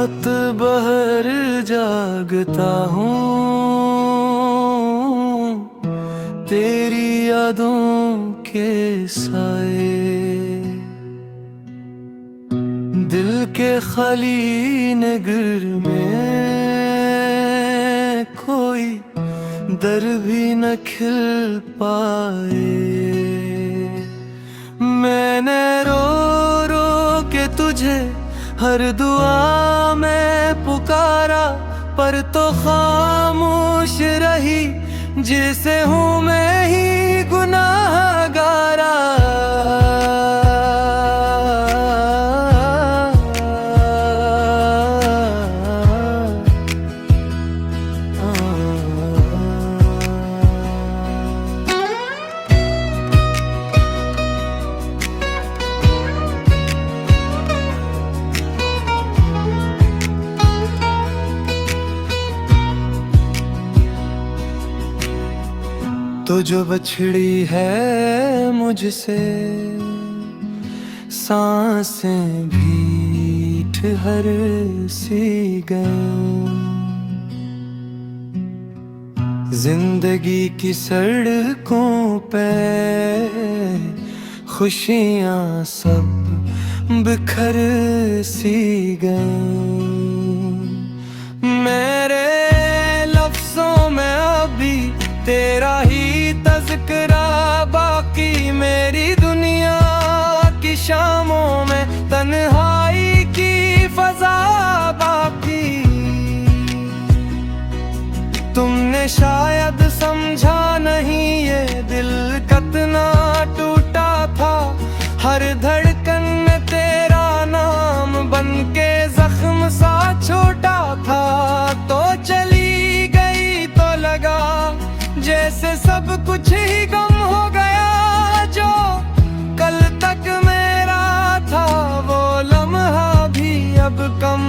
रात भर जागता हूँ तेरी यादों के साए, दिल के खाली नगर में कोई दर भी न खिल पाए। मैंने रो रो के तुझे हर दुआ में पुकारा, पर तो खामोश रही जिसे हूँ मैं ही गुनाहगारा। तो जो बछड़ी है मुझसे सांसें भी ठहर सी गईं, जिंदगी की सड़कों पे खुशियां सब बिखर सी गईं। मेरे लफ्जों में अभी तेरा ही तज़किरा बाकी, मेरी दुनिया की शामों में तन्हाई की फज़ा बाकी। तुमने शायद समझा नहीं ये दिल कितना टूटा था, हर धड़कन में तेरा नाम बनके जख्म सा छोटा था। तो चली गई तो लगा जैसे सब कुछ ही गम हो गया, जो कल तक मेरा था वो लम्हा भी अब कम